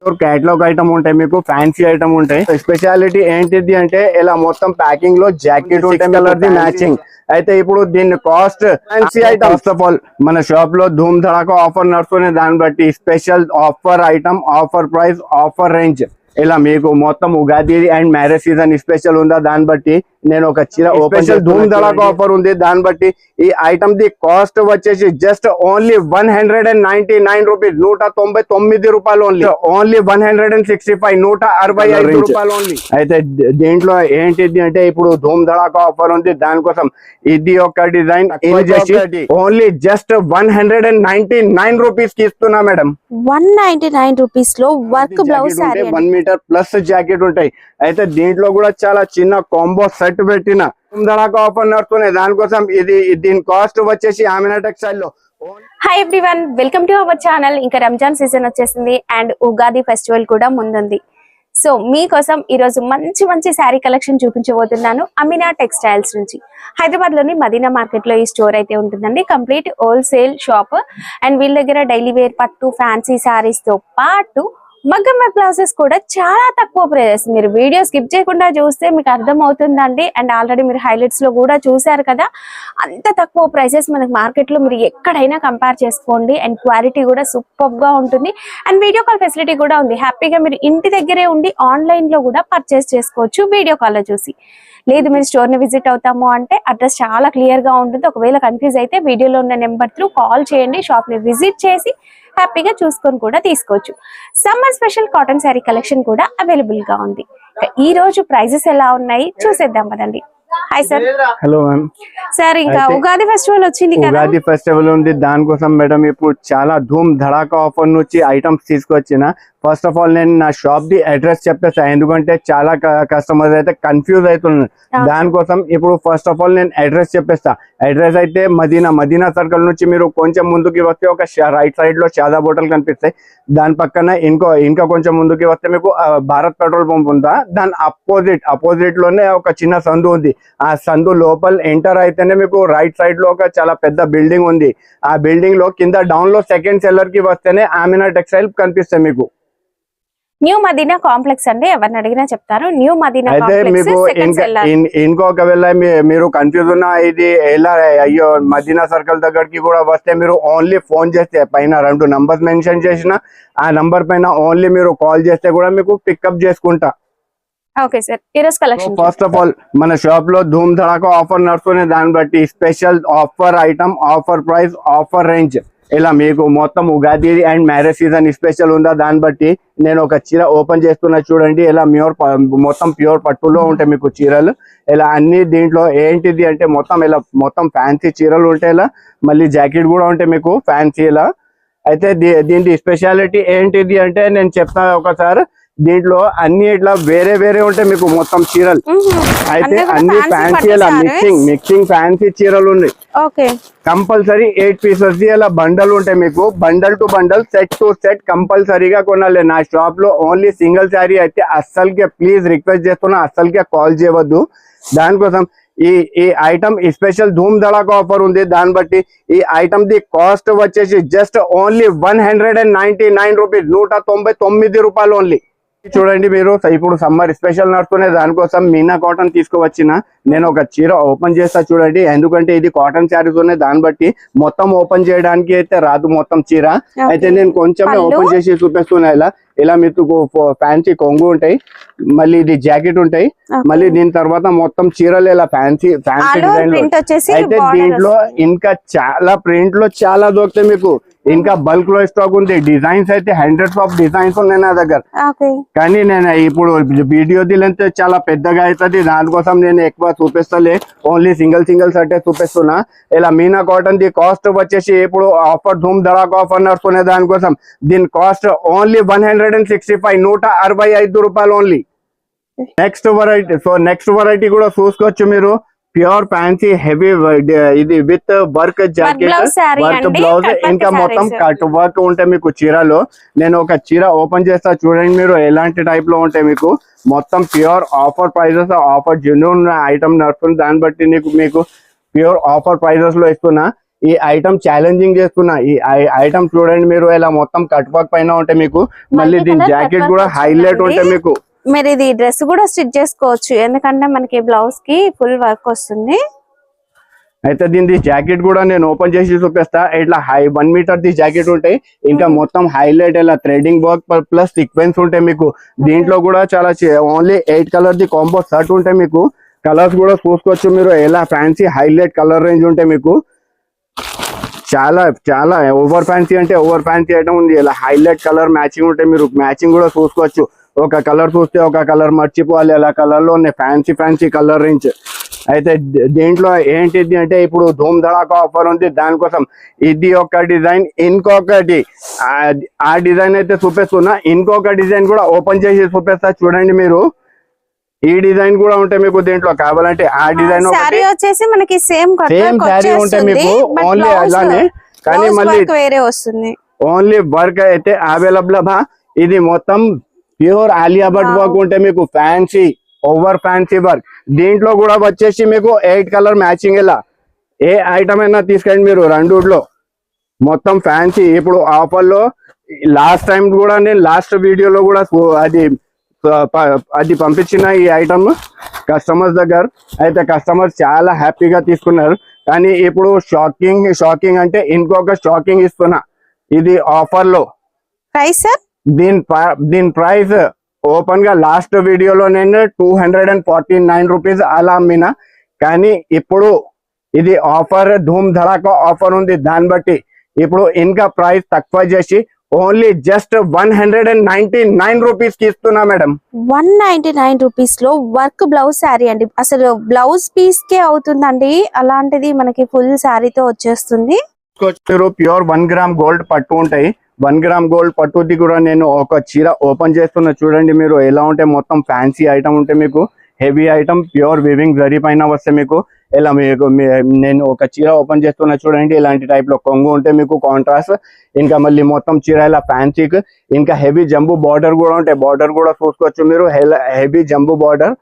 Catalogue item ఉంటాయి మీకు fancy item ఉంటాయి స్పెషాలిటీ ఏంటిది అంటే ఇలా మొత్తం ప్యాకింగ్ లో జాకెట్ ఉంటాయి కలర్ ది మ్యాచింగ్ అయితే ఇప్పుడు దీని cost fancy item first of all మన షాప్ లో ధూమ్ ధడాకా ఆఫర్ నడుస్తుంది దాన్ని బట్టి special offer item offer price offer range ఇలా మీకు మొత్తం Ugadi and marriage season special ఉందా దాన్ని బట్టి నేను ఒక చీర ఓపెన్ ధూమ్ ధడాకా ఆఫర్ ఉంది దాన్ని బట్టి ఈ ఐటమ్ ది కాస్ట్ వచ్చేసి జస్ట్ ఓన్లీ 199 రూపీస్ 199 రూపాయలు ఓన్లీ 165 165 రూపాయలు ఓన్లీ అయితే దీంట్లో ఏంటిది అంటే ఇప్పుడు ధూమ్ ధడాకా ఆఫర్ ఉంది దానికోసం ఇది ఒక డిజైన్ ఓన్లీ జస్ట్ 199 రూపీస్ కి ఇస్తున్నా మేడం 199 రూపీస్ లో work blouse sari 1 metre plus jacket ఉంటాయి అయితే దీంట్లో కూడా చాలా చిన్న కాంబో సెట్ పెట్టిన ధడాకా ఆఫర్ నడుస్తున్నాయి దానికోసం ఇది దీని కాస్ట్ వచ్చేసి ఆమెనా టెక్స్టైల్ లో hi everyone welcome to our channel ఇంకా రంజాన్ సీజన్ వచ్చేసింది అండ్ ఉగాది ఫెస్టివల్ కూడా ముందుంది సో మీకోసం ఈ రోజు మంచి మంచి శారీ కలెక్షన్ చూపించబోతున్నాను అమీనా టెక్స్టైల్స్ నుంచి హైదరాబాద్ లోని మదీనా మార్కెట్ లో ఈ స్టోర్ అయితే ఉంటుందండి కంప్లీట్ హోల్సేల్ షాప్ అండ్ వీళ్ళ దగ్గర డైలీ వేర్ పట్టు ఫ్యాన్సీ శారీస్ తో పాటు మగ్గం వర్క్ బ్లౌజెస్ కూడా చాలా తక్కువ ప్రైజెస్ మీరు వీడియో స్కిప్ చేయకుండా చూస్తే మీకు అర్థం అవుతుందండి అండ్ ఆల్రెడీ మీరు హైలైట్స్ లో కూడా చూసారు కదా అంత తక్కువ ప్రైజెస్ మనకి మార్కెట్ లో మీరు ఎక్కడైనా కంపేర్ చేసుకోండి అండ్ క్వాలిటీ కూడా సూపర్ గా ఉంటుంది అండ్ వీడియో కాల్ ఫెసిలిటీ కూడా ఉంది హ్యాపీగా మీరు ఇంటి దగ్గరే ఉండి ఆన్లైన్ లో కూడా పర్చేస్ చేసుకోవచ్చు వీడియో కాల్ లో చూసి లేదు మీరు స్టోర్ ని విజిట్ అవుతాము అంటే అడ్రస్ చాలా క్లియర్ గా ఉంటుంది ఒకవేళ కన్ఫ్యూజ్ అయితే వీడియోలో ఉన్న నెంబర్ త్రూ కాల్ చేయండి షాప్ ని విజిట్ చేసి హ్యాపీగా చూసుకొని కూడా తీసుకోవచ్చు summer special cotton sari collection కూడా అవైలబుల్ గా ఉంది ఈ రోజు ప్రైజెస్ ఎలా ఉన్నాయి చూసేద్దాం పదండి hi sir hello ma'am sir ఇంకా ఉగాది ఫెస్టివల్ వచ్చింది కదా ఉగాది ఫెస్టివల్ ఉంది దానికోసం మేడం ఇప్పుడు చాలా ధూమ్ ధడాకా ఆఫర్ నుంచి ఐటమ్స్ తీసుకొచ్చిన ఫస్ట్ ఆఫ్ ఆల్ నేను నా షాప్ ది అడ్రస్ చెప్పేస్తా ఎందుకంటే చాలా కస్టమర్స్ అయితే కన్ఫ్యూజ్ అవుతున్నారు దానికోసం ఇప్పుడు ఫస్ట్ ఆఫ్ ఆల్ నేను అడ్రస్ చెప్పేస్తా అడ్రస్ అయితే మదీనా సర్కిల్ నుంచి మీరు కొంచెం ముందుకి వస్తే ఒక రైట్ సైడ్ లో షాదా హోటల్ కనిపిస్తాయి దాని పక్కన ఇంకా కొంచెం ముందుకి వస్తే మీకు భారత్ పెట్రోల్ పంప్ ఉందా దాని అపోజిట్ లోనే ఒక చిన్న సందు ఉంది ఆ సందు లోపల ఎంటర్ అయితేనే మీకు రైట్ సైడ్ లో ఒక చాలా పెద్ద బిల్డింగ్ ఉంది ఆ బిల్డింగ్ లో కింద డౌన్ లో సెకండ్ సెల్లర్ కి వస్తేనే ఆమెనా టెక్స్టైల్ కనిపిస్తాయి మీకు న్యూ మదీనా కాంప్లెక్స్ అండి ఎవరిని అడిగినా చెప్తారు న్యూ మదీనా అయితే మీకు ఇంకొకవేళ మీరు కన్ఫ్యూజ్ ఉన్నా ఇది ఎలా అయ్యో మదీనా సర్కిల్ దగ్గరికి కూడా వస్తే మీరు ఓన్లీ ఫోన్ చేస్తే పైన 2 నంబర్స్ మెన్షన్ చేసిన ఆ నంబర్ పైన ఓన్లీ మీరు కాల్ చేస్తే కూడా మీకు పికప్ చేసుకుంటా ఓకే సార్ ఈరోజు కలెక్షన్ ఫస్ట్ ఆఫ్ ఆల్ మన షాప్ లో ధూమ్ ధడాకా ఆఫర్ నడుస్తుంది దాన్ని బట్టి special offer item offer price offer range ఇలా మీకు మొత్తం Ugadi and marriage season special ఉందా దాన్ని బట్టి నేను ఒక చీర ఓపెన్ చేస్తున్నా చూడండి ఇలా మొత్తం ప్యూర్ పట్టులో ఉంటాయి మీకు చీరలు ఇలా అన్ని దీంట్లో ఏంటిది అంటే మొత్తం ఫ్యాన్సీ చీరలు ఉంటాయి ఇలా మళ్ళీ జాకెట్ కూడా ఉంటాయి మీకు ఫ్యాన్సీ ఇలా అయితే దీని స్పెషాలిటీ ఏంటిది అంటే నేను చెప్తాను ఒకసారి దీంట్లో అన్ని ఇట్లా వేరే ఉంటాయి మీకు మొత్తం చీరలు అయితే అన్ని ఫ్యాన్సీ ఇలా మిక్సింగ్ ఫ్యాన్సీ చీరలు ఉన్నాయి కంపల్సరీ 8 పీసెస్ ఇలా బండల్ ఉంటాయి మీకు bundle to bundle set to set కంపల్సరీగా కొనాలి నా షాప్ లో ఓన్లీ సింగిల్ శారీ అయితే అస్సలకే ప్లీజ్ రిక్వెస్ట్ చేస్తున్నా అస్సలకే కాల్ చేయవద్దు దానికోసం ఈ ఐటమ్ స్పెషల్ ధూమ్ ధడాకా ఆఫర్ ఉంది దాన్ని బట్టి ఈ ఐటమ్ ది కాస్ట్ వచ్చేసి జస్ట్ ఓన్లీ 199 రూపీస్ 199 రూపాయలు ఓన్లీ చూడండి మీరు ఇప్పుడు సమ్మర్ స్పెషల్ నడుస్తున్నాయి దానికోసం మీనా కాటన్ తీసుకువచ్చిన నేను ఒక చీర ఓపెన్ చేస్తా చూడండి ఎందుకంటే ఇది కాటన్ శారీస్ ఉన్నాయి దాన్ని బట్టి మొత్తం ఓపెన్ చేయడానికి అయితే రాదు మొత్తం చీర అయితే నేను కొంచెం ఓపెన్ చేసి చూపిస్తున్నా ఇలా మీకు ఫ్యాన్సీ కొంగు ఉంటాయి మళ్ళీ ఇది జాకెట్ ఉంటాయి మళ్ళీ దీని తర్వాత మొత్తం చీరలు ఇలా ఫ్యాన్సీ డిజైన్ అయితే దీంట్లో ఇంకా చాలా ప్రింట్ లో చాలా దొరుకుతాయి మీకు ఇంకా బల్క్ లో స్టాక్ ఉంది డిజైన్స్ అయితే హండ్రెడ్స్ ఆఫ్ డిజైన్స్ ఉన్నాయి నా దగ్గర కానీ నేను ఇప్పుడు వీడియో లెంత్ చాలా పెద్దగా అవుతుంది దానికోసం నేను ఎక్కువ చూపిస్తలే ఓన్లీ సింగిల్ షర్ట్ చూపిస్తున్నా ఇలా మీనా కాటన్ ది కాస్ట్ వచ్చేసి ఇప్పుడు ఆఫర్ ధూమ్ ధడాకా ఆఫర్ నడుస్తున్నాయి దానికోసం దీని కాస్ట్ ఓన్లీ 165 రూపాయలు ఓన్లీ నెక్స్ట్ వెరైటీ కూడా చూసుకోవచ్చు మీరు ప్యూర్ ఫ్యాన్సీ హెవీ ఇది with work jacket work blouse ఇంకా మొత్తం కట్ వర్క్ ఉంటాయి మీకు చీరలో నేను ఒక చీర ఓపెన్ చేస్తా చూడండి మీరు ఎలాంటి టైప్ లో ఉంటాయి మీకు మొత్తం pure offer prices offer genuine item నడుస్తుంది దాన్ని బట్టి మీకు ప్యూర్ ఆఫర్ ప్రైజెస్ లో ఇస్తున్నా ఈ ఐటమ్ ఛాలెంజింగ్ చేస్తున్నా. ఈ ఐటమ్ చూడండి మీరు, ఇలా మొత్తం కట్ వర్క్ పైన ఉంటే మీకు, మళ్ళీ దీని జాకెట్ కూడా హైలైట్ ఉంటే మీకు. మీరు ఇది డ్రెస్ కూడా స్టిచ్ చేసుకోవచ్చు, ఎందుకంటే మనకి బ్లౌజ్ కి ఫుల్ వర్క్ వస్తుంది. అయితే దీని జాకెట్ కూడా నేను ఓపెన్ చేసి చూపిస్తా. ఇట్లా 1 మీటర్ ది జాకెట్ ఉంటాయి, ఇంకా మొత్తం హైలైట్ ఇలా థ్రెడింగ్ వర్క్ ప్లస్ సీక్వెన్స్ ఉంటాయి మీకు. దీంట్లో కూడా చాలా only 8 colour the combo shirt ఉంటాయి మీకు. కలర్స్ కూడా చూసుకోవచ్చు మీరు, ఎలా ఫ్యాన్సీ హైలైట్ కలర్ రేంజ్ ఉంటాయి మీకు. చాలా చాలా ఓవర్ ఫ్యాన్సీ అంటే ఓవర్ ఫ్యాన్సీ ఐటమ్ ఉంది. ఇలా హైలైట్ కలర్ మ్యాచింగ్ ఉంటాయి, మీరు మ్యాచింగ్ కూడా చూసుకోవచ్చు. ఒక కలర్ చూస్తే ఒక కలర్ మర్చిపోవాలి, అలా కలర్ లో ఉన్నాయి ఫ్యాన్సీ ఫ్యాన్సీ కలర్ రేంజ్. అయితే దీంట్లో ఏంటిది అంటే ఇప్పుడు ధూమ్ ధడాకా ఆఫర్ ఉంది, దానికోసం ఇది ఒక డిజైన్, ఇంకొకటి ఆ డిజైన్ అయితే చూపిస్తున్నా. ఇంకొక డిజైన్ కూడా ఓపెన్ చేసి చూపిస్తా చూడండి మీరు. ఈ డిజైన్ కూడా ఉంటాయి మీకు దీంట్లో, కావాలంటే ఆ డిజైన్ సారీ వచ్చేసి మనకి సేమ్ శారీ ఉంటాయి మీకు, ఓన్లీ అలానే కానీ మళ్ళీ వేరే వస్తుంది. ఓన్లీ వర్క్ అయితే అవైలబుల్. ఇది మొత్తం ప్యూర్ ఆలియా భట్ వర్క్ ఉంటే మీకు, ఫ్యాన్సీ ఓవర్ ఫ్యాన్సీ వర్క్. దీంట్లో కూడా వచ్చేసి మీకు 8 కలర్ మ్యాచింగ్. ఇలా ఏ ఐటమ్ అయినా తీసుకెళ్ళండి మీరు, రెండులో మొత్తం ఫ్యాన్సీ. ఇప్పుడు ఆఫర్ లో లాస్ట్ టైం కూడా నేను లాస్ట్ వీడియోలో కూడా అది పంపించిన ఈ ఐటమ్ కస్టమర్స్ దగ్గర. అయితే కస్టమర్స్ చాలా హ్యాపీగా తీసుకున్నారు. కానీ ఇప్పుడు షాకింగ్ అంటే ఇంకొక షాకింగ్ ఇస్తున్నా. ఇది ఆఫర్ లో ప్రైస్ సార్, దీని ప్రైస్ ఓపెన్ గా లాస్ట్ వీడియోలో నేను 249 రూపీస్ అలా అమ్మిన. కానీ ఇప్పుడు ఇది ఆఫర్ ధూమ్ ధడాకా ఆఫర్ ఉంది, దాన్ని బట్టి ఇప్పుడు ఇంకా ప్రైస్ తక్కువ చేసి ఓన్లీ జస్ట్ 199 రూపీస్ కి ఇస్తున్నా మేడం. 199 రూపీస్ లో వర్క్ బ్లౌజ్ శారీ అండి. అసలు బ్లౌజ్ పీస్ కే అవుతుందండి, అలాంటిది మనకి ఫుల్ శారీతో వచ్చేస్తుంది. ప్యూర్ 1 గ్రామ్ గోల్డ్ పట్టు ఉంటాయి. 1 గ్రామ్ గోల్డ్ పట్టుది కూడా నేను ఒక చీర ఓపెన్ చేస్తున్నా చూడండి మీరు, ఎలా ఉంటే మొత్తం ఫ్యాన్సీ ఐటమ్ ఉంటే మీకు. Heavy item pure weaving zari పైన వస్తే మీకు. ఇలా మీకు నేను ఒక చీర ఓపెన్ చేస్తున్నా చూడండి, ఇలాంటి టైప్ లో కొంగు ఉంటే మీకు కాంట్రాస్ట్. ఇంకా మళ్ళీ మొత్తం చీర ఇలా ఫ్యాన్సీకి, ఇంకా హెవీ జంబూ బార్డర్ కూడా ఉంటాయి. బార్డర్ కూడా చూసుకోవచ్చు మీరు, heavy jumbo border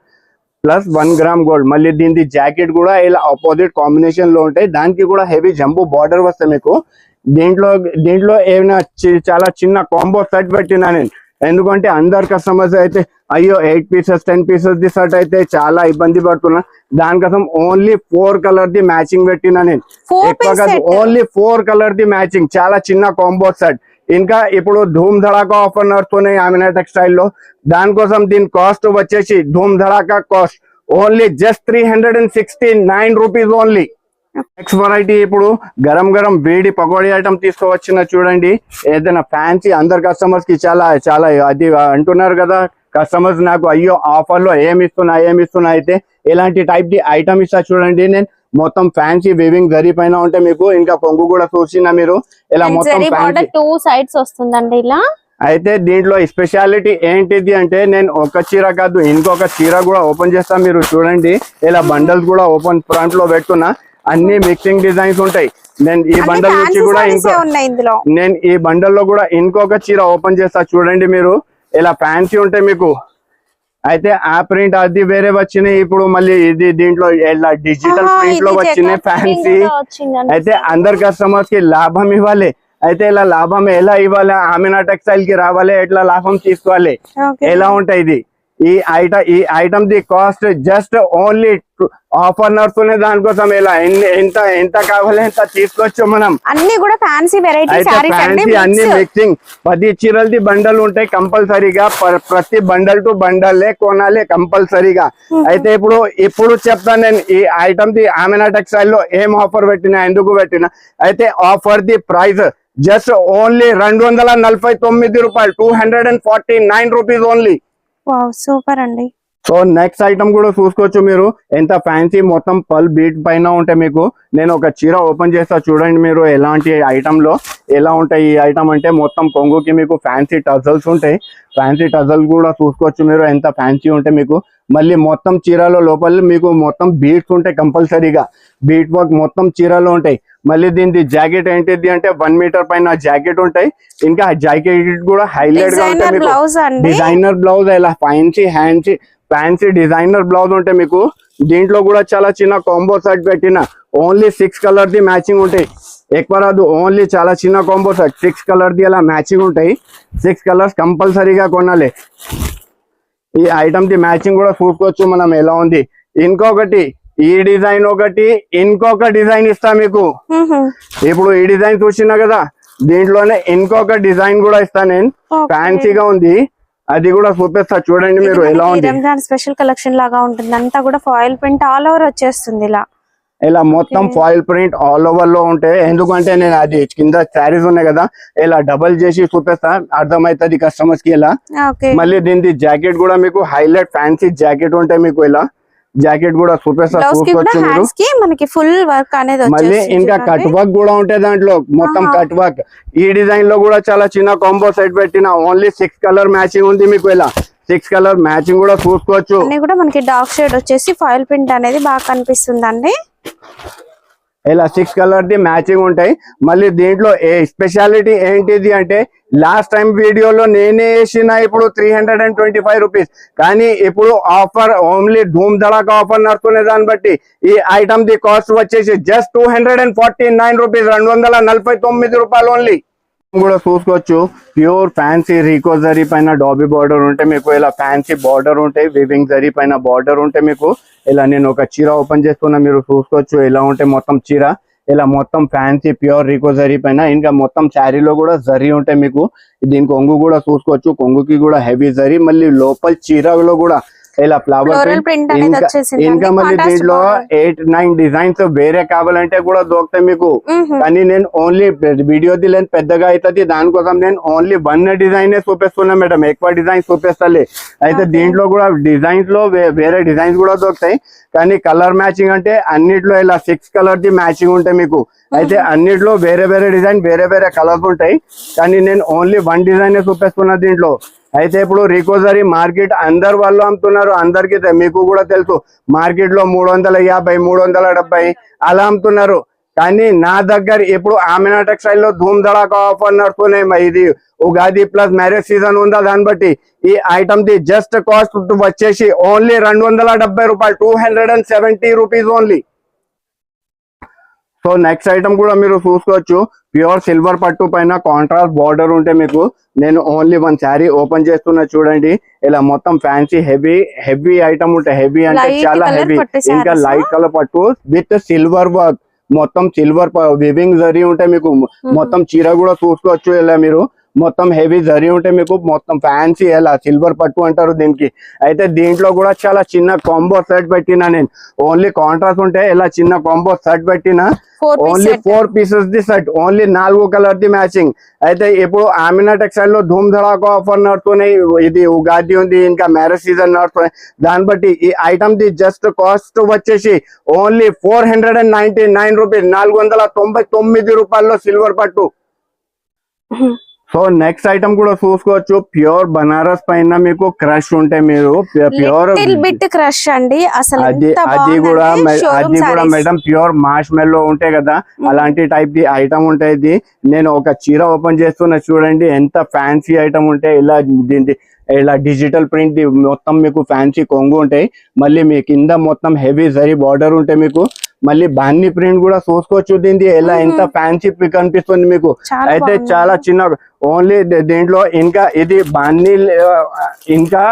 plus 1 gram gold. మళ్ళీ దీని జాకెట్ కూడా ఇలా ఆపోజిట్ కాంబినేషన్ లో ఉంటాయి, దానికి కూడా హెవీ జంబూ బార్డర్ వస్తాయి మీకు. దీంట్లో ఏమైనా చాలా చిన్న కాంబో సెట్ పెట్టినా నేను, ఎందుకంటే అందరు కస్టమర్స్ అయితే అయ్యో 8 పీసెస్ 10 పీసెస్ ది సెట్ అయితే చాలా ఇబ్బంది పడుతున్నా. దానికోసం ఓన్లీ 4 కలర్ ది మ్యాచింగ్ పెట్టినా నేను. ఎక్కువ కాదు, ఓన్లీ 4 కలర్ ది మ్యాచింగ్, చాలా చిన్న కాంబో సెట్. ఇంకా ఇప్పుడు ధూమ్ ధడాకా ఆఫర్ నడుస్తున్నాయి ఆమినా టెక్స్టైల్ లో, దానికోసం దీని కాస్ట్ వచ్చేసి Dhoom Dhadaka cost only just 369 rupees only. Next variety ఇప్పుడు గరం వేడి పకోడీ ఐటమ్ తీసుకోవచ్చిన చూడండి. ఏదైనా ఫ్యాన్సీ అందరు కస్టమర్స్ కి చాలా చాలా అది అంటున్నారు కదా కస్టమర్స్, నాకు అయ్యో ఆఫర్ లో ఏమి ఇస్తున్నా అయితే ఇలాంటి టైప్ ది ఐటమ్ ఇస్తా చూడండి. నేను మొత్తం ఫ్యాన్సీ వివింగ్ జరీ పైన ఉంటే మీకు, ఇంకా కొంగు కూడా చూసినా మీరు, ఇలా మొత్తం ఫ్యాన్సీ 2 సైడ్స్ వస్తుందండి ఇలా. అయితే దీంట్లో స్పెషాలిటీ ఏంటిది అంటే, నేను ఒక చీర కాదు ఇంకొక చీర కూడా ఓపెన్ చేస్తా మీరు చూడండి. ఇలా బండల్స్ కూడా ఓపెన్ ఫ్రంట్ లో పెడుతున్నా, అన్ని మిక్సింగ్ డిజైన్స్ ఉంటాయి. నేను ఈ బండల్ నుంచి కూడా నేను ఈ బండల్ లో కూడా ఇంకొక చీర ఓపెన్ చేస్తా చూడండి మీరు, ఇలా ఫ్యాన్సీ ఉంటాయి మీకు. అయితే ఆ ప్రింట్ అది వేరే వచ్చినాయి, ఇప్పుడు మళ్ళీ ఇది దీంట్లో ఇలా డిజిటల్ ప్రింట్ లో వచ్చినాయి ఫ్యాన్సీ. అయితే అందరు కస్టమర్స్ కి లాభం ఇవ్వాలి. అయితే ఇలా లాభం ఎలా ఇవ్వాలి, ఆమినా టెక్స్టైల్ కి రావాలి, ఎట్లా లాభం తీసుకోవాలి, ఎలా ఉంటాయి ఇది. ఈ item the cost just only offer నడుస్తున్నాయి, దానికోసం ఇలా ఎంత కావాలి ఎంత తీసుకోవచ్చు మనం. అన్ని కూడా ఫ్యాన్సీ వెరైటీస్ అన్ని మిక్సింగ్ 10 చీరలది బండల్ ఉంటాయి కంపల్సరీగా. ప్రతి బండల్ టు బండల్లే కొనాలి కంపల్సరీగా. అయితే ఇప్పుడు చెప్తాను నేను ఈ ఐటమ్ ది ఆమినా టెక్స్టైల్ లో ఏం ఆఫర్ పెట్టినా, ఎందుకు పెట్టినా. అయితే offer the price just only 249 రూపాయలు, 249 రూపీస్ ఓన్లీ. సూపర్ అండి. సో నెక్స్ట్ ఐటమ్ కూడా చూసుకోవచ్చు మీరు, ఎంత ఫ్యాన్సీ మొత్తం పల్ బీట్ పైన ఉంటాయి మీకు. నేను ఒక చీర ఓపెన్ చేస్తా చూడండి మీరు, ఎలాంటి ఐటమ్ లో ఎలా ఉంటాయి ఈ ఐటమ్ అంటే, మొత్తం కొంగుకి మీకు ఫ్యాన్సీ టజల్స్ ఉంటాయి. ఫ్యాన్సీ టజల్ కూడా చూసుకోవచ్చు మీరు, ఎంత ఫ్యాన్సీ ఉంటాయి మీకు. మళ్ళీ మొత్తం చీరలో లోపల మీకు మొత్తం బీట్స్ ఉంటాయి కంపల్సరీగా, బీట్ వర్క్ మొత్తం చీరలో ఉంటాయి. మళ్ళీ దీని జాకెట్ ఏంటిది అంటే 1 మీటర్ పైన జాకెట్ ఉంటాయి. ఇంకా జాకెట్ కూడా హైలైట్ గా ఉంటాయి మీకు, డిజైనర్ బ్లౌజ్, ఇలా ఫ్యాన్సీ డిజైనర్ బ్లౌజ్ ఉంటాయి మీకు. దీంట్లో కూడా చాలా చిన్న కాంబో సెట్ పెట్టిన, ఓన్లీ 6 కలర్ ది మ్యాచింగ్ ఉంటాయి. ఎక్కువ రాదు, ఓన్లీ చాలా చిన్న కాంబో సెట్ 6 కలర్ ది అలా మ్యాచింగ్ ఉంటాయి. 6 కలర్స్ కంపల్సరీగా కొనాలి. ఈ ఐటమ్ ది మ్యాచింగ్ కూడా చూసుకోవచ్చు మనం ఎలా ఉంది. ఇంకొకటి ఈ డిజైన్ ఒకటి, ఇంకొక డిజైన్ ఇస్తా మీకు. ఇప్పుడు ఈ డిజైన్ చూసినా కదా, దీంట్లోనే ఇంకొక డిజైన్ కూడా ఇస్తా నేను. ఫ్యాన్సీగా ఉంది, అది కూడా చూపిస్తా చూడండి మీరు ఎలా ఉంది. రంజాన్ స్పెషల్ కలెక్షన్ లాగా ఉంటుంది, అంతా కూడా ఫాయిల్ ప్రింట్ ఆల్ ఓవర్ వచ్చేస్తుంది. ఇలా మొత్తం ఫాయిల్ ప్రింట్ ఆల్ ఓవర్ లో ఉంటాయి. ఎందుకంటే నేను అది కింద శారీస్ ఉన్నాయి కదా, ఇలా డబల్ చేసి చూపిస్తా, అర్థమవుతుంది కస్టమర్స్ కి. ఇలా మళ్ళీ దీని జాకెట్ కూడా మీకు హైలైట్ ఫ్యాన్సీ జాకెట్ ఉంటాయి మీకు. ఇలా జాకెట్ కూడా చూపిస్తా చూసుకోవచ్చు మీరు. మనకి ఫుల్ వర్క్ అనేది మళ్ళీ ఇంకా కట్ వర్క్ కూడా ఉంటాయి దాంట్లో, మొత్తం కట్ వర్క్. ఈ డిజైన్ లో కూడా చాలా చిన్న కాంబో సెట్ పెట్టిన, ఓన్లీ 6 కలర్ మ్యాచింగ్ ఉంది మీకు. ఇలా 6 కలర్ మ్యాచింగ్ కూడా చూసుకోవచ్చు. అన్ని కూడా మనకి డార్క్ షేడ్ వచ్చేసి ఫాయిల్ ప్రింట్ అనేది బాగా కనిపిస్తుందండి. ఇలా 6 కలర్ ది మ్యాచింగ్ ఉంటాయి. మళ్ళీ దీంట్లో స్పెషాలిటీ ఏంటిది అంటే, లాస్ట్ టైం వీడియోలో నేనే వేసిన ఇప్పుడు 325 రూపీస్, కానీ ఇప్పుడు ఆఫర్ ఓన్లీ ధూమ్ ధడాకా ఆఫర్ నడుస్తున్న దాన్ని బట్టి ఈ ఐటమ్ ది కాస్ట్ వచ్చేసి జస్ట్ 249 రూపీస్, 249 రూపాయలు ఓన్లీ. కూడా చూసుకోవచ్చు, ప్యూర్ ఫ్యాన్సీ రీకో జరీ పైన డాబీ బార్డర్ ఉంటే మీకు. ఇలా ఫ్యాన్సీ బార్డర్ ఉంటాయి, వివింగ్ జరీ పైన బార్డర్ ఉంటే మీకు. ఇలా నేను ఒక చీర ఓపెన్ చేస్తున్నా, మీరు చూసుకోవచ్చు ఎలా ఉంటే మొత్తం చీర. ఇలా మొత్తం ఫ్యాన్సీ ప్యూర్ రీకో జరీ పైన, ఇంకా మొత్తం శారీలో కూడా జరీ ఉంటాయి మీకు. దీని కొంగు కూడా చూసుకోవచ్చు, కొంగుకి కూడా హెవీ జరీ. మళ్ళీ లోపల చీరలో కూడా ఇలా ఫ్లవర్ ప్రింట్. ఇంకా మళ్ళీ దీంట్లో 8-9 డిజైన్స్ వేరే కావాలంటే కూడా దొరుకుతాయి మీకు. కానీ నేను ఓన్లీ వీడియో లెంత్ పెద్దగా అవుతుంది, దానికోసం నేను ఓన్లీ 1 డిజైన్ చూపిస్తున్నా మేడం, ఎక్కువ డిజైన్ చూపిస్తాలే. అయితే దీంట్లో కూడా డిజైన్స్ లో వేరే డిజైన్స్ కూడా దొరుకుతాయి, కానీ కలర్ మ్యాచింగ్ అంటే అన్నిట్లో ఇలా 6 కలర్ ది మ్యాచింగ్ ఉంటాయి మీకు. అయితే అన్నిట్లో వేరే వేరే డిజైన్, వేరే వేరే కలర్స్ ఉంటాయి, కానీ నేను ఓన్లీ 1 డిజైన్ చూపిస్తున్నా దీంట్లో. అయితే ఇప్పుడు రీకో జరీ మార్కెట్ అందరు వాళ్ళు అమ్ముతున్నారు, అందరికి మీకు కూడా తెలుసు. మార్కెట్ లో 350, 370 అలా అమ్ముతున్నారు. కానీ నా దగ్గర ఇప్పుడు ఆమెనా టెక్స్టైల్ లో ధూమ్ ధడాకా ఆఫర్ నడుస్తున్నాయి. ఇది ఉగాది ప్లస్ మ్యారేజ్ సీజన్ ఉందా, దాన్ని బట్టి ఈ ఐటమ్ ది జస్ట్ కాస్ట్ వచ్చేసి ఓన్లీ 270 రూపాయలు, 270 rupees only. So next item కూడా మీరు చూసుకోవచ్చు, ప్యూర్ సిల్వర్ పట్టు పైన కాంట్రాస్ట్ బార్డర్ ఉంటే మీకు. నేను ఓన్లీ 1 శారీ ఓపెన్ చేస్తున్నా చూడండి. ఇలా మొత్తం ఫ్యాన్సీ హెవీ ఐటమ్ ఉంటాయి, హెవీ అంటే చాలా హెవీ. ఇంకా లైట్ కలర్ పట్టు విత్ సిల్వర్ వర్క్, మొత్తం సిల్వర్ వివింగ్ జరీ ఉంటాయి మీకు. మొత్తం చీర కూడా చూసుకోవచ్చు, ఇలా మీరు మొత్తం హెవీ జరీ ఉంటే మీకు. మొత్తం ఫ్యాన్సీ ఎలా సిల్వర్ పట్టు అంటారు దీనికి. అయితే దీంట్లో కూడా చాలా చిన్న కాంబో సెట్ పెట్టినా నేను, ఓన్లీ కాంట్రాస్ట్ ఉంటే ఇలా చిన్న కాంబో సెట్ పెట్టినా. Only 4 pieces the set, only 4 colour the matching. అయితే ఇప్పుడు ఆమినా టెక్స్టైల్ లో ధూమ్ ధడాకా ఆఫర్ నడుతున్నాయి. ఇది ఉగాది ఉంది, ఇంకా మ్యారేజ్ సీజన్ నడుస్తున్నాయి, దాన్ని బట్టి ఈ ఐటమ్ ది జస్ట్ కాస్ట్ వచ్చేసి ఓన్లీ 499 రూపీస్, 499 రూపాయల్లో సిల్వర్ పట్టు. సో నెక్స్ట్ ఐటమ్ కూడా చూసుకోవచ్చు, ప్యూర్ బనారస్ పైన మీకు క్రష్ ఉంటే మీరు ప్యూర్ బిట్ క్రష్ అండి. అసలు అది కూడా మేడం ప్యూర్ మార్ష్ మెల్లో ఉంటాయి కదా, అలాంటి టైప్ ది ఐటమ్ ఉంటాయి. నేను ఒక చీర ఓపెన్ చేస్తున్నా చూడండి, ఎంత ఫ్యాన్సీ ఐటమ్ ఉంటే. ఇలా డిజిటల్ ప్రింట్ మొత్తం మీకు ఫ్యాన్సీ కొంగు ఉంటాయి. మళ్ళీ మీ కింద మొత్తం హెవీ జరీ బార్డర్ ఉంటాయి మీకు. మళ్ళీ బాన్ని ప్రింట్ కూడా చూసుకోవచ్చు దీనికి, ఎలా ఎంత ఫ్యాన్సీ కనిపిస్తుంది మీకు. అయితే చాలా చిన్న ఓన్లీ దీంట్లో. ఇంకా ఇది బాన్ని, ఇంకా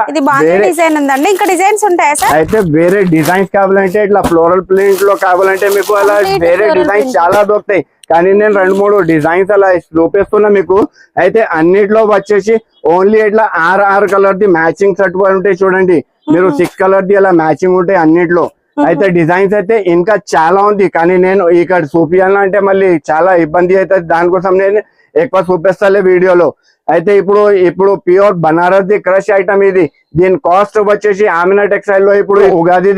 డిజైన్స్ ఉంటాయి. అయితే వేరే డిజైన్స్ కావాలంటే ఇట్లా ఫ్లోరల్ ప్రింట్ లో కావాలంటే మీకు అలా వేరే డిజైన్స్ చాలా దొరుకుతాయి, కానీ నేను 2-3 డిజైన్స్ అలా చూపిస్తున్నా మీకు. అయితే అన్నిట్లో వచ్చేసి ఓన్లీ ఇట్లా 6 కలర్ ది మ్యాచింగ్ సెట్ ఉంటాయి చూడండి మీరు. 6 కలర్ ది అలా మ్యాచింగ్ ఉంటాయి అన్నిట్లో. అయితే డిజైన్స్ అయితే ఇంకా చాలా ఉంది, కానీ నేను ఇక్కడ చూపించాలంటే మళ్ళీ చాలా ఇబ్బంది అవుతుంది, దానికోసం నేను ఎక్కువ చూపిస్తాలే వీడియోలో. అయితే ఇప్పుడు pure Banaras the crush item ఇది. దీని కాస్ట్ వచ్చేసి ఆమినా టెక్స్టైల్ లో ఇప్పుడు ఉగాది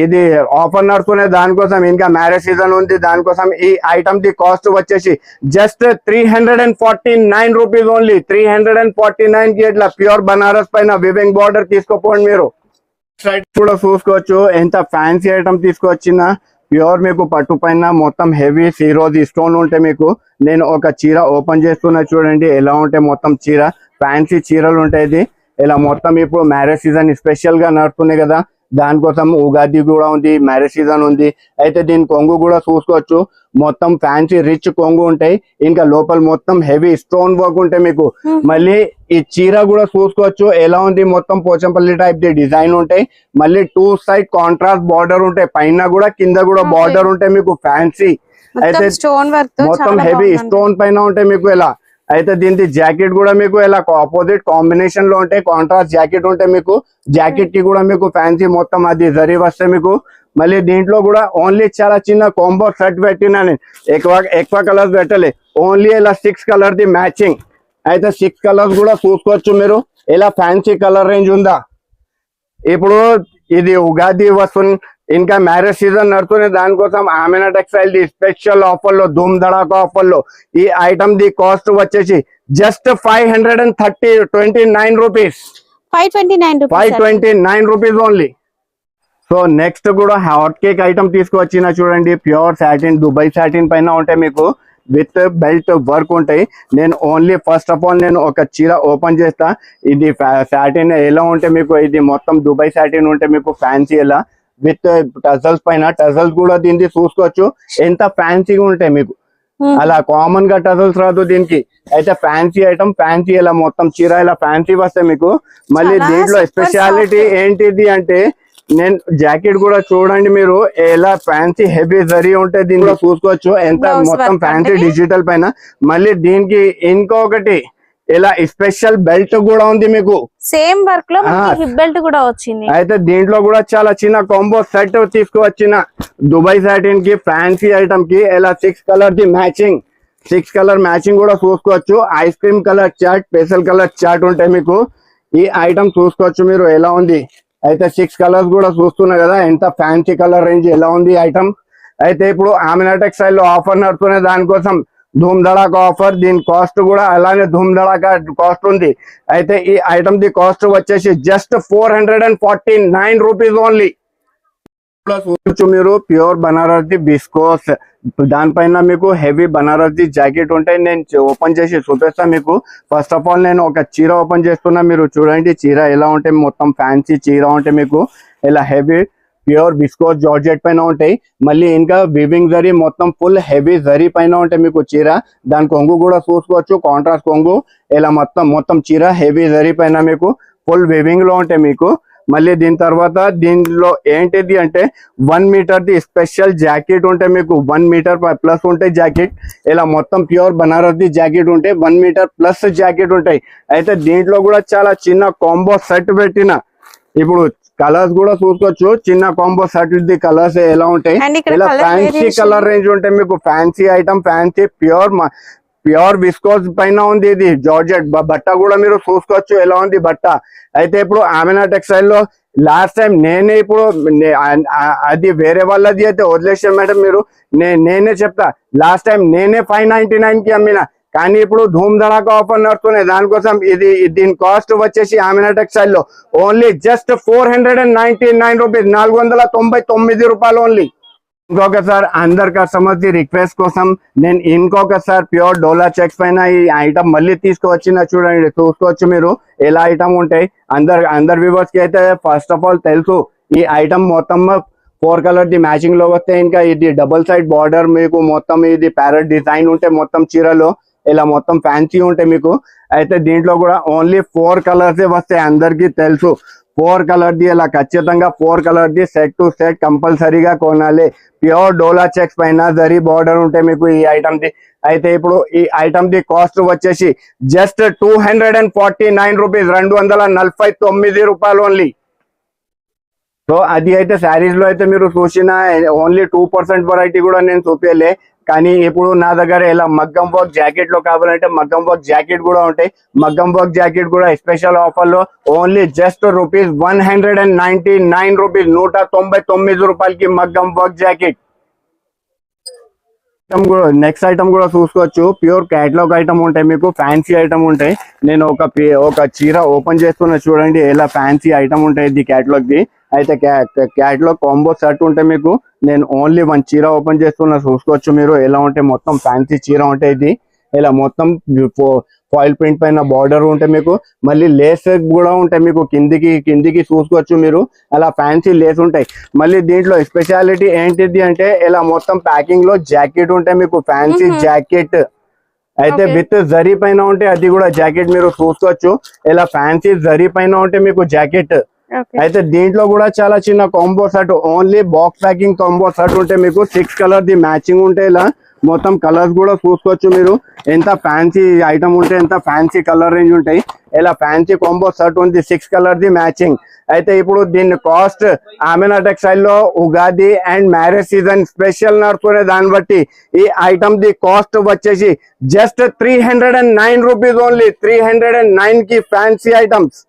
ఇది ఆఫర్ నడుస్తున్నాయి, దానికోసం ఇంకా మ్యారేజ్ సీజన్ ఉంది, దానికోసం ఈ ఐటమ్ ది కాస్ట్ వచ్చేసి జస్ట్ 349 రూపీస్ ఓన్లీ. 349 కి ఇట్లా ప్యూర్ బనారస్ పైన వివింగ్ బార్డర్ తీసుకోపోండి మీరు. సైడ్ కూడా చూసుకోవచ్చు, ఎంత ఫ్యాన్సీ ఐటమ్ తీసుకొచ్చిన. ప్యూర్ మీకు పట్టు పైన మొత్తం హెవీ సిరోజీ స్టోన్ ఉంటే మీకు. నేను ఒక చీర ఓపెన్ చేస్తున్నా చూడండి, ఎలా ఉంటే మొత్తం చీర ఫ్యాన్సీ చీరలు ఉంటాయి. ఇలా మొత్తం ఇప్పుడు మ్యారేజ్ సీజన్ స్పెషల్ గా నడుస్తున్నాయి కదా, దానికోసం ఉగాది కూడా ఉంది, మ్యారేజ్ సీజన్ ఉంది. అయితే దీని కొంగు కూడా చూసుకోవచ్చు, మొత్తం ఫ్యాన్సీ రిచ్ కొంగు ఉంటాయి, ఇంకా లోపల మొత్తం హెవీ స్టోన్ వర్క్ ఉంటాయి మీకు. మళ్ళీ ఈ చీర కూడా చూసుకోవచ్చు ఎలా ఉంది, మొత్తం పోచంపల్లి టైప్ ది డిజైన్ ఉంటాయి. మళ్ళీ టూ సైడ్ కాంట్రాస్ట్ బార్డర్ ఉంటాయి, పైన కూడా కింద కూడా బార్డర్ ఉంటాయి మీకు ఫ్యాన్సీ. అయితే స్టోన్ వర్క్ మొత్తం హెవీ స్టోన్ పైన ఉంటాయి మీకు ఇలా. అయితే దీని జాకెట్ కూడా మీకు ఇలా ఆపోజిట్ కాంబినేషన్ లో ఉంటాయి, కాంట్రాస్ట్ జాకెట్ ఉంటాయి మీకు. జాకెట్ కి కూడా మీకు ఫ్యాన్సీ మొత్తం అది జరీ వస్తాయి మీకు. మళ్ళీ దీంట్లో కూడా ఓన్లీ చాలా చిన్న కాంబో సెట్ పెట్టినా నేను, ఎక్కువ కలర్స్ పెట్టలే, ఓన్లీ ఇలా 6 కలర్ ది మ్యాచింగ్. అయితే 6 కలర్స్ కూడా చూసుకోవచ్చు మీరు. ఇలా ఫ్యాన్సీ కలర్ రేంజ్ ఉందా, ఇప్పుడు ఇది ఉగాది వస్తుంది, ఇంకా మ్యారేజ్ సీజన్ నడుతుంది, దానికోసం ఆమెనా టెక్స్టైల్ ది స్పెషల్ ఆఫర్ లో, ధూమ్ ధడాకా ఆఫర్ లో ఈ ఐటమ్ ది కాస్ట్ వచ్చేసి just 529 rupees, 529 rupees only. So next కూడా హాట్ కేక్ ఐటమ్ తీసుకువచ్చిన చూడండి, ప్యూర్ సాటిన్, దుబాయ్ సాటిన్ పైన ఉంటాయి మీకు, విత్ బెల్ట్ వర్క్ ఉంటాయి. నేను ఓన్లీ ఫస్ట్ ఆఫ్ ఆల్ నేను ఒక చీర ఓపెన్ చేస్తా. ఇది సాటిన్ ఎలా ఉంటే మీకు, ఇది మొత్తం దుబాయ్ సాటిన్ ఉంటే మీకు ఫ్యాన్సీ ఎలా, విత్ టజల్స్ పైన. టజల్స్ కూడా దీనికి చూసుకోవచ్చు ఎంత ఫ్యాన్సీగా ఉంటాయి మీకు, అలా కామన్ గా టజల్స్ రాదు దీనికి. అయితే ఫ్యాన్సీ ఐటమ్, ఫ్యాన్సీ ఇలా మొత్తం చీర ఇలా ఫ్యాన్సీ వస్తాయి మీకు. మళ్ళీ దీంట్లో స్పెషాలిటీ ఏంటిది అంటే, నేను జాకెట్ కూడా చూడండి మీరు ఎలా ఫ్యాన్సీ హెవీ జరీ ఉంటాయి, దీనిలో చూసుకోవచ్చు ఎంత మొత్తం ఫ్యాన్సీ డిజిటల్ పైన. మళ్ళీ దీనికి ఇంకొకటి ఇలా స్పెషల్ బెల్ట్ కూడా ఉంది మీకు, సేమ్ వర్క్ లో హిప్ బెల్ట్ కూడా వచ్చింది. అయితే దీంట్లో కూడా చాలా చిన్న కాంబో సెట్ తీసుకువచ్చిన దుబాయ్ సాటిన్ కి, ఫ్యాన్సీ ఐటమ్ కి ఇలా 6 colour the matching, 6 colour matching కూడా చూసుకోవచ్చు. Ice cream colour chart, pastel colour chart ఉంటాయి మీకు. ఈ ఐటమ్ చూసుకోవచ్చు మీరు ఎలా ఉంది. అయితే 6 కలర్స్ కూడా చూస్తున్నా కదా, ఎంత ఫ్యాన్సీ కలర్ రేంజ్ ఎలా ఉంది ఐటమ్. అయితే ఇప్పుడు ఆమెనా టెక్స్టైల్ లో ఆఫర్ నడుతున్నాయి, దానికోసం ధూమ్ ధడాకా ఆఫర్. దీని కాస్ట్ కూడా అలానే ధూమ్ ధడాకా కాస్ట్ ఉంది. అయితే ఈ ఐటమ్ ది కాస్ట్ వచ్చేసి జస్ట్ 449 రూపీస్ ఓన్లీ. మీరు ప్యూర్ బనారస్ ది బిస్కోస్, దానిపైన మీకు హెవీ బనారస్ ది జాకెట్ ఉంటాయి. నేను ఓపెన్ చేసి చూపిస్తా మీకు. ఫస్ట్ ఆఫ్ ఆల్ నేను ఒక చీర ఓపెన్ చేస్తున్నా, మీరు చూడండి చీర ఎలా ఉంటాయి, మొత్తం ఫ్యాన్సీ చీర ఉంటాయి మీకు. ఇలా హెవీ ప్యూర్ బిస్కోస్ జార్జెట్ పైన ఉంటాయి. మళ్ళీ ఇంకా వివింగ్ జరీ మొత్తం ఫుల్ హెవీ జరీ పైన ఉంటాయి మీకు చీర. దాని కొంగు కూడా చూసుకోవచ్చు, కాంట్రాస్ట్ కొంగు. ఇలా మొత్తం చీర హెవీ జరీ పైన మీకు ఫుల్ వివింగ్ లో ఉంటాయి మీకు. మళ్ళీ దీని తర్వాత దీనిలో ఏంటిది అంటే 1 మీటర్ ది స్పెషల్ జాకెట్ ఉంటాయి మీకు, 1 మీటర్ ప్లస్ ఉంటాయి జాకెట్. ఇలా మొత్తం ప్యూర్ బనారస్ ది జాకెట్ ఉంటాయి, 1 మీటర్ ప్లస్ జాకెట్ ఉంటాయి. అయితే దీంట్లో కూడా చాలా చిన్న కాంబో సెట్ పెట్టిన. ఇప్పుడు కలర్స్ కూడా చూసుకోవచ్చు, చిన్న కాంబో సెట్ ది కలర్స్ ఎలా ఉంటాయి. ఇలా ఫ్యాన్సీ కలర్ రేంజ్ ఉంటాయి మీకు, fancy item, fancy pure viscose పైన ఉంది. ఇది జార్జెట్ బట్ట కూడా మీరు చూసుకోవచ్చు ఎలా ఉంది బట్ట. అయితే ఇప్పుడు ఆమెనా టెక్స్టైల్ లో లాస్ట్ టైం నేనే, ఇప్పుడు అది వేరే వాళ్ళది అయితే వదిలేసాను మేడం మీరు, నేనే చెప్తా, లాస్ట్ టైం నేనే 599 కి అమ్మిన. కానీ ఇప్పుడు ధూమ్ ధడాకా ఆఫర్ నడుస్తున్నాయి, దానికోసం దీని కాస్ట్ వచ్చేసి ఆమెనా టెక్స్టైల్ లో ఓన్లీ జస్ట్ 499 రూపీస్, 499 రూపాయలు ఓన్లీ. ఇంకొకసారి అందరు కస్టమర్స్ ది రిక్వెస్ట్ కోసం నేను ఇంకొకసారి ప్యూర్ డోలా చెక్స్ పైన ఈ ఐటమ్ మళ్ళీ తీసుకువచ్చిన చూడండి, చూసుకోవచ్చు మీరు ఎలా ఐటమ్ ఉంటాయి. అందరు వ్యూవర్స్ కి అయితే ఫస్ట్ ఆఫ్ ఆల్ తెలుసు ఈ ఐటమ్ మొత్తం 4 కలర్ ది మ్యాచింగ్ లో వస్తాయి. ఇంకా ఇది డబుల్ సైడ్ బార్డర్ మీకు, మొత్తం ఇది ప్యారెట్ డిజైన్ ఉంటాయి మొత్తం చీరలో, ఇలా మొత్తం ఫ్యాన్సీ ఉంటాయి మీకు. అయితే దీంట్లో కూడా ఓన్లీ 4 కలర్స్ వస్తాయి, అందరికి తెలుసు. 4 కలర్ ది ఇలా ఖచ్చితంగా 4 colour the set to set కంపల్సరీగా కొనాలి. ప్యూర్ డోలా చెక్స్ పైన జరీ బార్డర్ ఉంటాయి మీకు ఈ ఐటమ్ ది. అయితే ఇప్పుడు ఈ ఐటమ్ ది కాస్ట్ వచ్చేసి జస్ట్ 249 రూపీస్, 249 రూపాయలు ఓన్లీ. సో అది అయితే శారీస్ లో అయితే మీరు చూసిన ఓన్లీ 2% వెరైటీ కూడా నేను చూపించలే. కానీ ఇప్పుడు నా దగ్గర ఇలా మగ్గం వర్క్ జాకెట్ లో కావాలంటే మగ్గం వర్క్ జాకెట్ కూడా ఉంటాయి. మగ్గం వర్క్ జాకెట్ కూడా స్పెషల్ ఆఫర్ లో ఓన్లీ జస్ట్ రూపీస్ 199 రూపీస్, 199 రూపాయలకి మగ్గం వర్క్ జాకెట్. నెక్స్ట్ ఐటమ్ కూడా చూసుకోవచ్చు, ప్యూర్ క్యాటలాగ్ ఐటమ్ ఉంటాయి మీకు, ఫ్యాన్సీ ఐటమ్ ఉంటాయి. నేను ఒక చీర ఓపెన్ చేస్తున్నా చూడండి ఎలా ఫ్యాన్సీ ఐటమ్ ఉంటాయి ఇది క్యాటలాగ్ ది. అయితే క్యాటలాగ్ కాంబో సెట్ ఉంటాయి మీకు. నేను ఓన్లీ 1 చీర ఓపెన్ చేస్తున్నా, చూసుకోవచ్చు మీరు ఎలా ఉంటాయి. మొత్తం ఫ్యాన్సీ చీర ఉంటాయి ఇది. ఇలా మొత్తం ఫాయిల్ ప్రింట్ పైన బార్డర్ ఉంటాయి మీకు, మళ్ళీ లేస్ కూడా ఉంటాయి మీకు, కిందికి చూసుకోవచ్చు మీరు, అలా ఫ్యాన్సీ లేస్ ఉంటాయి. మళ్ళీ దీంట్లో స్పెషాలిటీ ఏంటిది అంటే ఇలా మొత్తం ప్యాకింగ్ లో జాకెట్ ఉంటాయి మీకు, ఫ్యాన్సీ జాకెట్ అయితే విత్ జరీ పైన ఉంటే అది కూడా జాకెట్ మీరు చూసుకోవచ్చు. ఇలా ఫ్యాన్సీ జరీ పైన ఉంటే మీకు జాకెట్. అయితే దీంట్లో కూడా చాలా చిన్న combo set, only box packing combo set ఉంటే మీకు 6 కలర్ ది మ్యాచింగ్ ఉంటే ఇలా మొత్తం కలర్స్ కూడా చూసుకోవచ్చు మీరు. ఎంత ఫ్యాన్సీ ఐటమ్ ఉంటే ఎంత ఫ్యాన్సీ కలర్ రేంజ్ ఉంటాయి. ఇలా ఫ్యాన్సీ కాంబో సెట్ ఉంది 6 కలర్ ది మ్యాచింగ్. అయితే ఇప్పుడు దీని కాస్ట్ ఆమెనా టెక్స్టైల్ లో Ugadi and marriage season special నడుచుకునే దాన్ని బట్టి ఈ ఐటమ్ ది కాస్ట్ వచ్చేసి జస్ట్ 309 రూపీస్ ఓన్లీ. 309 కి ఫ్యాన్సీ ఐటమ్స్.